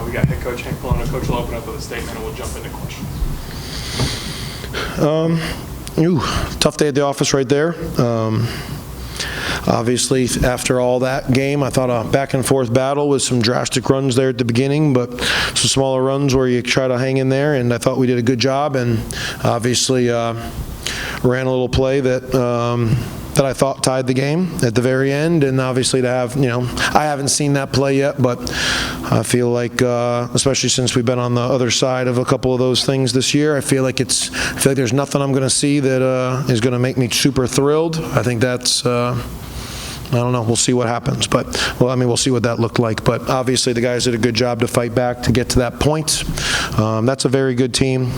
We got head coach Hank Plona. Coach will open up with a statement and we'll jump into questions. Tough day at the office right there. Obviously, after all that game, I thought a back-and-forth battle with some drastic runs there at the beginning, but some smaller runs where you try to hang in there, and I thought we did a good job, and obviously ran a little play that I thought tied the game at the very end, and obviously to have, I haven't seen that play yet, but I feel like, especially since we've been on the other side of a couple of those things this year, I feel like there's nothing I'm going to see that is going to make me super thrilled. I think that's, I don't know. We'll see what happens. But, we'll see what that looked like. But obviously the guys did a good job to fight back to get to that point. That's a very good team.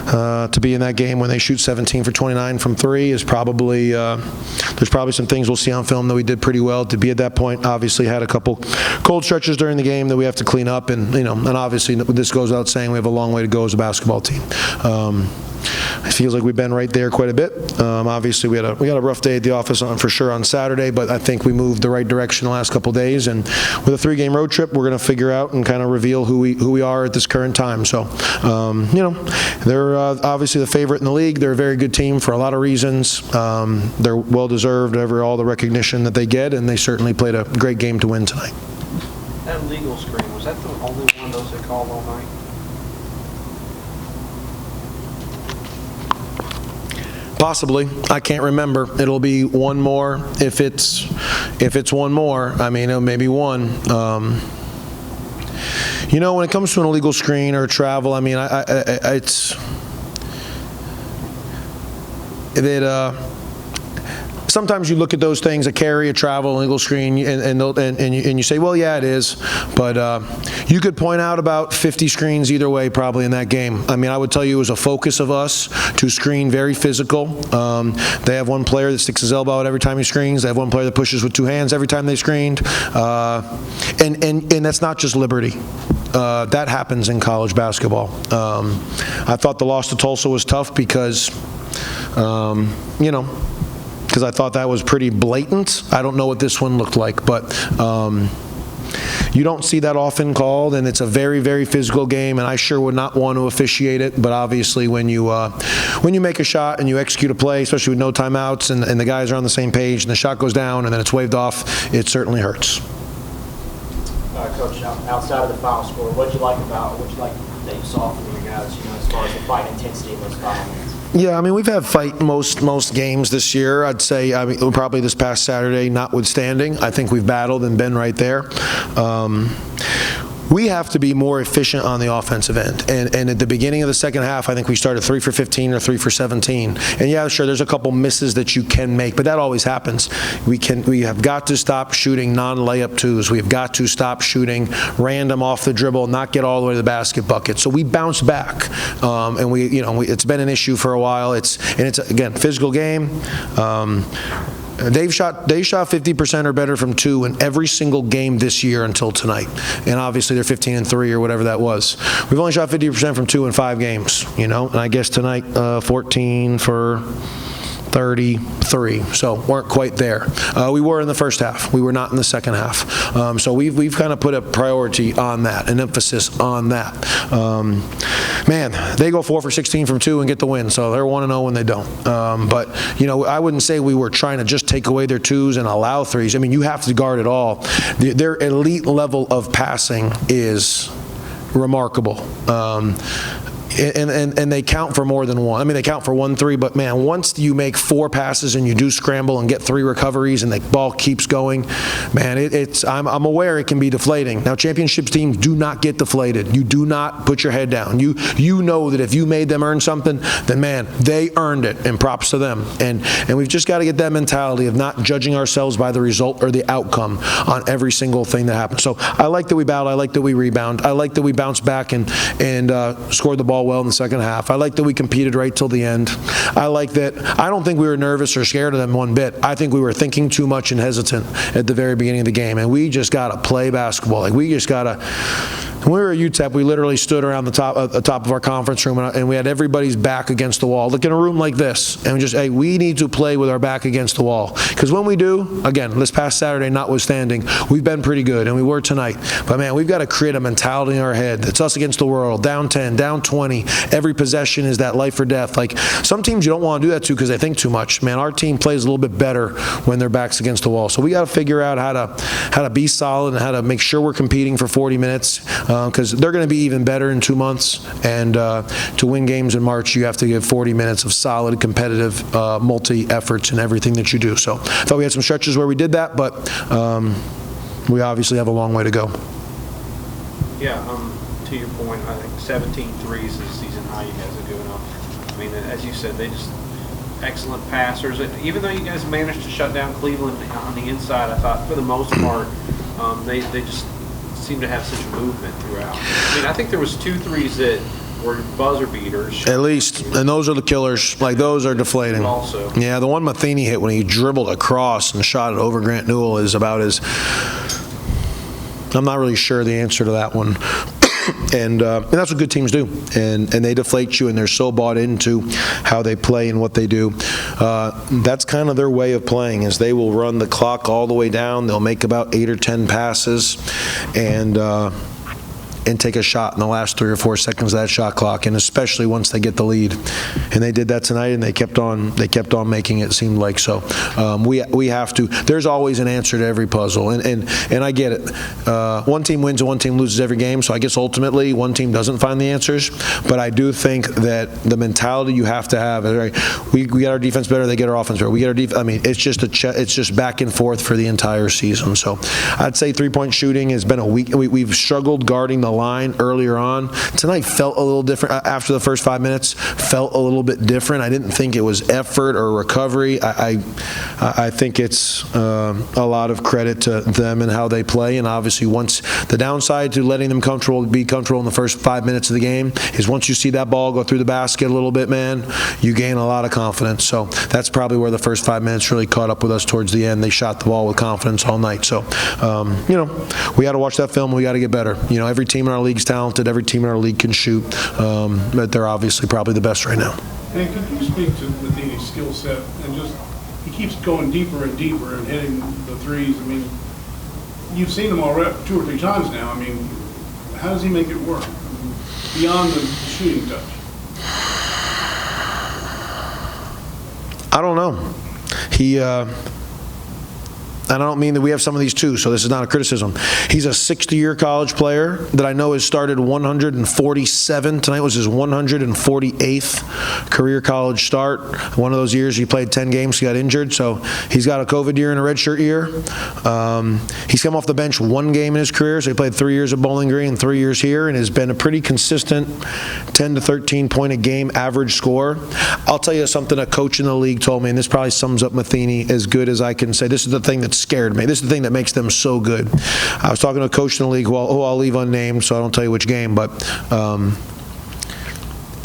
To be in that game when they shoot 17 for 29 from 3 is probably, there's probably some things we'll see on film that we did pretty well. To be at that point, obviously had a couple cold stretches during the game that we have to clean up. And, and obviously this goes without saying we have a long way to go as a basketball team. It feels like we've been right there quite a bit. Obviously, we had a rough day at the office for sure on Saturday, but I think we moved the right direction the last couple of days. And with a 3-game road trip, we're going to figure out and kind of reveal who we are at this current time. So, they're obviously the favorite in the league. They're a very good team for a lot of reasons. They're well deserved over all the recognition that they get, and they certainly played a great game to win tonight. That legal screen, was that the only one of those they called all night? Possibly. I can't remember. It'll be one more. If it's one more, it'll maybe one. When it comes to an illegal screen or travel, it's that. Sometimes you look at those things, a carry, a travel, illegal screen, and you say, well, yeah, it is. But you could point out about 50 screens either way probably in that game. I would tell you it was a focus of us to screen very physical. They have one player that sticks his elbow out every time he screens. They have one player that pushes with 2 hands every time they screened. And that's not just Liberty. That happens in college basketball. I thought the loss to Tulsa was tough because, because I thought that was pretty blatant. I don't know what this one looked like, but you don't see that often called, and it's a very, very physical game, and I sure would not want to officiate it, but obviously when you make a shot and you execute a play, especially with no timeouts, and the guys are on the same page, and the shot goes down, and then it's waved off, it certainly hurts. Coach, outside of the foul score, what did you like that you saw from your guys, as far as the fight intensity in those foul minutes? Yeah, we've had fight most games this year. I'd say, probably this past Saturday, notwithstanding. I think we've battled and been right there. We have to be more efficient on the offensive end. And at the beginning of the second half, I think we started 3 for 15 or 3 for 17. And yeah, sure, there's a couple misses that you can make, but that always happens. We have got to stop shooting non-layup twos. We have got to stop shooting random off the dribble, not get all the way to the basket bucket. So we bounce back, and it's been an issue for a while. It's again, physical game. They shot 50% or better from 2 in every single game this year until tonight. And obviously they're 15-3 or whatever that was. We've only shot 50% from 2 in 5 games, and I guess tonight 14 for 33, so weren't quite there. We were in the first half. We were not in the second half. So we've kind of put a priority on that, an emphasis on that. They go 4 for 16 from 2 and get the win, so they're 1-0 when they don't. But I wouldn't say we were trying to just take away their 2s and allow 3s. You have to guard it all. Their elite level of passing is remarkable. And they count for more than one. They count for 1 3, but man, once you make 4 passes and you do scramble and get 3 recoveries and the ball keeps going, man, I'm aware it can be deflating. Now, championship teams do not get deflated. You do not put your head down. You know that if you made them earn something, then man, they earned it, and props to them. And we've just got to get that mentality of not judging ourselves by the result or the outcome on every single thing that happens. So I like that we battle. I like that we rebound. I like that we bounce back and scored the ball well in the second half. I like that we competed right till the end. I like that. I don't think we were nervous or scared of them one bit. I think we were thinking too much and hesitant at the very beginning of the game, and we just got to play basketball. We just got to When we were at UTEP, we literally stood around the top of our conference room, and we had everybody's back against the wall. Look in a room like this, and we just, hey, we need to play with our back against the wall. Because when we do, again, this past Saturday notwithstanding, we've been pretty good, and we were tonight. But man, we've got to create a mentality in our head. It's us against the world, down 10, down 20. Every possession is that life or death. Like, some teams you don't want to do that to because they think too much. Man, our team plays a little bit better when their back's against the wall. So we got to figure out how to be solid and how to make sure we're competing for 40 minutes, because they're going to be even better in 2 months. And to win games in March, you have to give 40 minutes of solid, competitive, multi-efforts in everything that you do. So I thought we had some stretches where we did that, but we obviously have a long way to go. Yeah, to your point, I think 17 threes is season high. You guys are giving up. I mean, as you said, they just excellent passers. Even though you guys managed to shut down Cleveland on the inside, I thought for the most part they just seem to have such movement throughout. I mean, I think there was 2 threes that were buzzer beaters. At least, and those are the killers. Like, those are deflating. Also. Yeah, the one Matheny hit when he dribbled across and shot it over Grant Newell is about as, I'm not really sure the answer to that one. And that's what good teams do, and they deflate you, and they're so bought into how they play and what they do. That's kind of their way of playing, is they will run the clock all the way down. They'll make about 8 or 10 passes, and take a shot in the last 3 or 4 seconds of that shot clock, and especially once they get the lead. And they did that tonight, and they kept on making it, seemed like. So we have to, there's always an answer to every puzzle, and I get it. One team wins and one team loses every game, so I guess ultimately one team doesn't find the answers. But I do think that the mentality you have to have, we get our defense better, they get our offense better. We get our defense, I mean, it's just back and forth for the entire season. So I'd say three-point shooting has been a weak, we've struggled guarding the line earlier on. Tonight felt a little different. After the first 5 minutes, felt a little bit different. I didn't think it was effort or recovery. I think it's a lot of credit to them and how they play. And obviously, once the downside to letting them be comfortable in the first 5 minutes of the game is once you see that ball go through the basket a little bit, man, you gain a lot of confidence. So that's probably where the first 5 minutes really caught up with us towards the end. They shot the ball with confidence all night. So, we got to watch that film. We got to get better. Every team in our league's talented. Every team in our league can shoot, but they're obviously probably the best right now. And could you speak to Matheny's skill set and just, he keeps going deeper and deeper and hitting the threes. I mean, you've seen him already 2 or 3 times now. I mean, how does he make it work beyond the shooting touch? I don't know. And I don't mean that we have some of these too, so this is not a criticism. He's a 60-year college player that I know has started 147. Tonight was his 148th career college start. One of those years he played 10 games, he got injured, so he's got a COVID year and a redshirt year. He's come off the bench 1 game in his career, so he played 3 years at Bowling Green and 3 years here, and has been a pretty consistent 10 to 13 point a game average scorer. I'll tell you something a coach in the league told me, and this probably sums up Matheny as good as I can say. This is the thing that scared me. This is the thing that makes them so good. I was talking to a coach in the league who I'll leave unnamed, so I don't tell you which game, but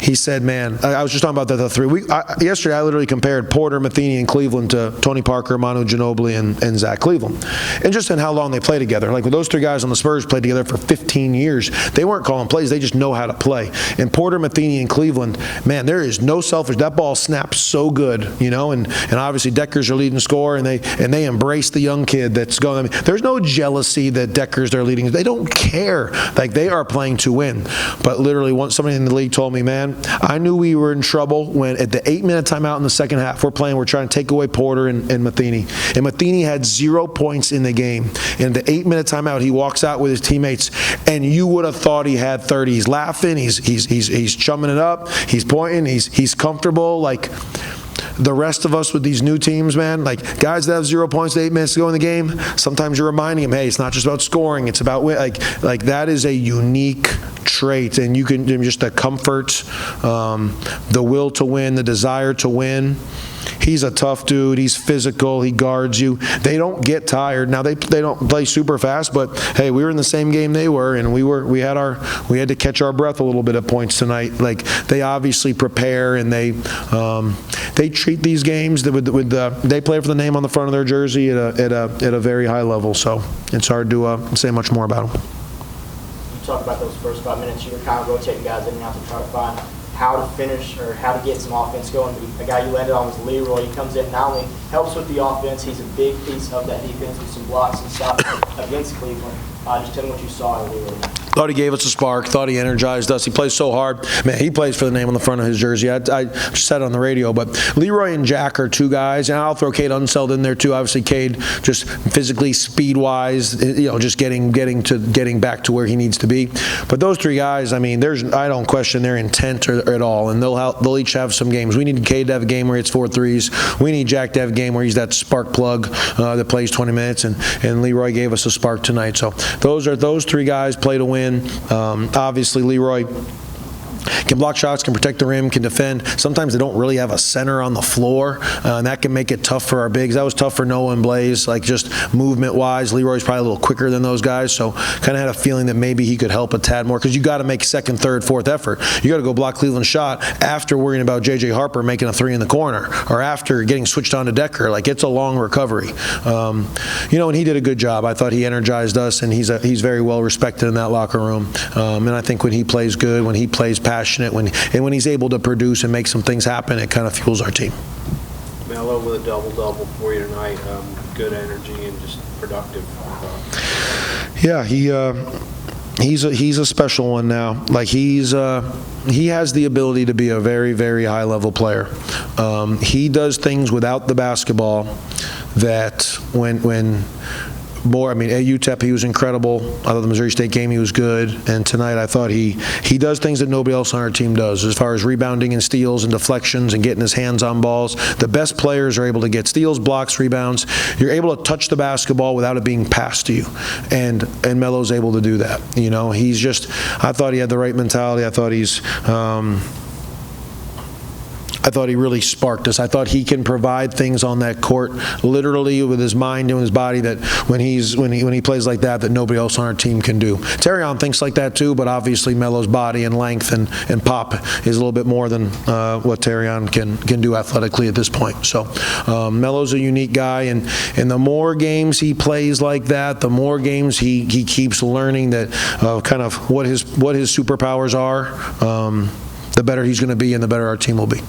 he said, man, I was just talking about the 3. Yesterday, I literally compared Porter, Matheny, and Cleveland to Tony Parker, Manu Ginobili, and Zach Cleveland. And just in how long they play together. Like, when those 3 guys on the Spurs played together for 15 years, they weren't calling plays. They just know how to play. And Porter, Matheny, and Cleveland, man, there is no selfish. That ball snaps so good, and obviously Decker's their leading scorer, and they embrace the young kid that's going. I mean, there's no jealousy that Decker's their leading. They don't care. Like, they are playing to win. But literally, once somebody in the league told me, man, I knew we were in trouble when at the 8-minute timeout in the second half, we're trying to take away Porter and Matheny. And Matheny had 0 points in the game. In the 8-minute timeout, he walks out with his teammates, and you would have thought he had 30. He's laughing, he's chumming it up, he's pointing, he's comfortable. Like, the rest of us with these new teams, man, like guys that have 0 points to 8 minutes to go in the game, sometimes you're reminding them, hey, it's not just about scoring, it's about like that is a unique trait, and you can just the comfort, the will to win, the desire to win. He's a tough dude. He's physical. He guards you. They don't get tired. Now they don't play super fast, but hey, we were in the same game they were, and we had to catch our breath a little bit at points tonight. Like, they obviously prepare, and they treat these games they play for the name on the front of their jersey at a very high level. So it's hard to say much more about them. You talk about those first 5 minutes. You were kind of rotating guys in and out to try to find how to finish or how to get some offense going. A guy you landed on was Leroy. He comes in, not only helps with the offense, he's a big piece of that defense with some blocks and stuff against Cleveland. Just tell me what you saw in Leroy. Thought he gave us a spark. Thought he energized us. He plays so hard. Man, he plays for the name on the front of his jersey. I just said it on the radio, but Leroy and Jack are two guys, and I'll throw Cade Unseld in there too. Obviously, Cade just physically, speed-wise, just getting back to where he needs to be. But those three guys, I mean, I don't question their intent at all, and they'll each have some games. We need Cade to have a game where he hits 4 threes. We need Jack to have a game where he's that spark plug that plays 20 minutes, and Leroy gave us a spark tonight. So those three guys play to win. Obviously, Leroy can block shots, can protect the rim, can defend. Sometimes they don't really have a center on the floor, and that can make it tough for our bigs. That was tough for Noah and Blaze, like just movement-wise. Leroy's probably a little quicker than those guys, so kind of had a feeling that maybe he could help a tad more, because you got to make second, third, fourth effort. You got to go block Cleveland's shot after worrying about J.J. Harper making a 3 in the corner, or after getting switched on to Decker. Like, it's a long recovery. And he did a good job. I thought he energized us, and he's very well respected in that locker room. And I think when he plays good, when he plays passionate, when he's able to produce and make some things happen, it kind of fuels our team. Melo with a double-double for you tonight. Good energy and just productive. Yeah, he's a special one now. Like, he has the ability to be a very, very high-level player. He does things without the basketball that when more, I mean, at UTEP he was incredible. I thought the Missouri State game he was good, and tonight I thought he does things that nobody else on our team does, as far as rebounding and steals and deflections and getting his hands on balls. The best players are able to get steals, blocks, rebounds. You're able to touch the basketball without it being passed to you, and Melo's able to do that. He's just, I thought he had the right mentality. I thought he really sparked us. I thought he can provide things on that court, literally with his mind and his body, that when he plays like that nobody else on our team can do. Terrion thinks like that too, but obviously Melo's body and length and pop is a little bit more than what Terrion can do athletically at this point. So Melo's a unique guy, and the more games he plays like that, the more games he keeps learning that kind of what his superpowers are, the better he's going to be and the better our team will be.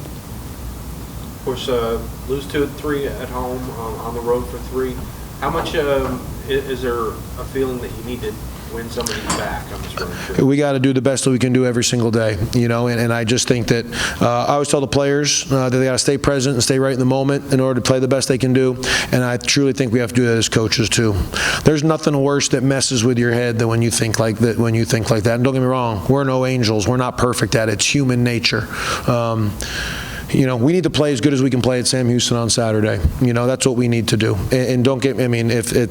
Of course, lose 2 and 3 at home, on the road for 3. How much is there a feeling that you need to win some of these back? I'm just really curious. We got to do the best that we can do every single day, and I just think that I always tell the players that they got to stay present and stay right in the moment in order to play the best they can do, and I truly think we have to do that as coaches too. There's nothing worse that messes with your head than when you think like that. And don't get me wrong, we're no angels. We're not perfect at it. It's human nature. We need to play as good as we can play at Sam Houston on Saturday. That's what we need to do. And don't get, the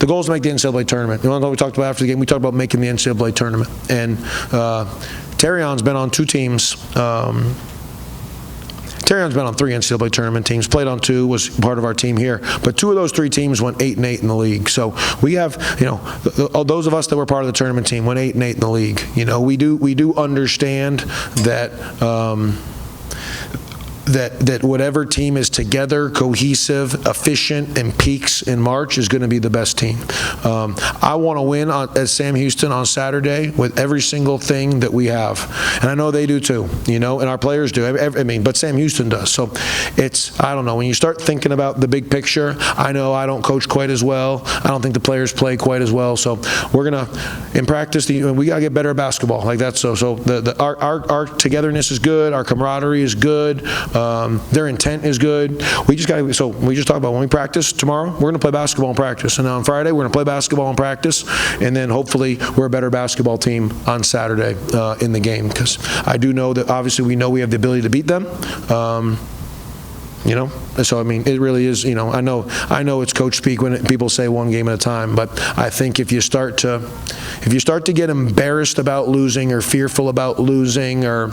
goal is to make the NCAA tournament. What we talked about after the game? We talked about making the NCAA tournament. And Terrion's been on 2 teams. Terrion's been on 3 NCAA tournament teams, played on 2, was part of our team here. But 2 of those 3 teams went 8-8 in the league. So we have, those of us that were part of the tournament team went 8-8 in the league. We do understand that that whatever team is together, cohesive, efficient, and peaks in March is going to be the best team. I want to win at Sam Houston on Saturday with every single thing that we have. And I know they do too, and our players do. But Sam Houston does. So I don't know, when you start thinking about the big picture, I know I don't coach quite as well. I don't think the players play quite as well. So we're going to, in practice, we got to get better at basketball. Like that's so our togetherness is good. Our camaraderie is good. Their intent is good. We just talk about when we practice tomorrow, we're going to play basketball in practice. And on Friday, we're going to play basketball in practice. And then hopefully we're a better basketball team on Saturday in the game. Because I do know that obviously we know we have the ability to beat them. So it really is, I know it's coach speak when people say one game at a time, but I think if you start to get embarrassed about losing or fearful about losing or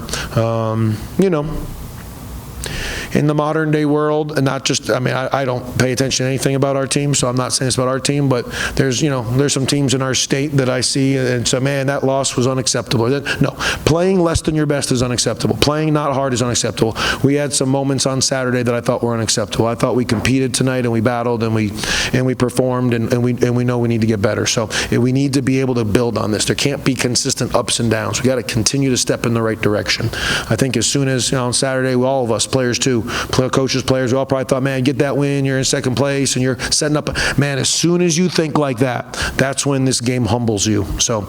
in the modern day world, and not just, I mean, I don't pay attention to anything about our team, so I'm not saying it's about our team, but there's, there's some teams in our state that I see and say, man, that loss was unacceptable. No, playing less than your best is unacceptable. Playing not hard is unacceptable. We had some moments on Saturday that I thought were unacceptable. I thought we competed tonight and we battled and we performed, and we know we need to get better. So we need to be able to build on this. There can't be consistent ups and downs. We got to continue to step in the right direction. I think as soon as, on Saturday, all of us, players too, coaches, players, we all probably thought, man, get that win, you're in second place, and you're setting up. Man, as soon as you think like that, that's when this game humbles you. So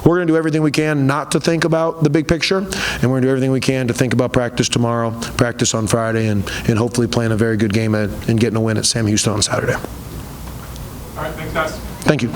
we're going to do everything we can not to think about the big picture, and we're going to do everything we can to think about practice tomorrow, practice on Friday, and hopefully playing a very good game and getting a win at Sam Houston on Saturday. All right, thanks, guys. Thank you.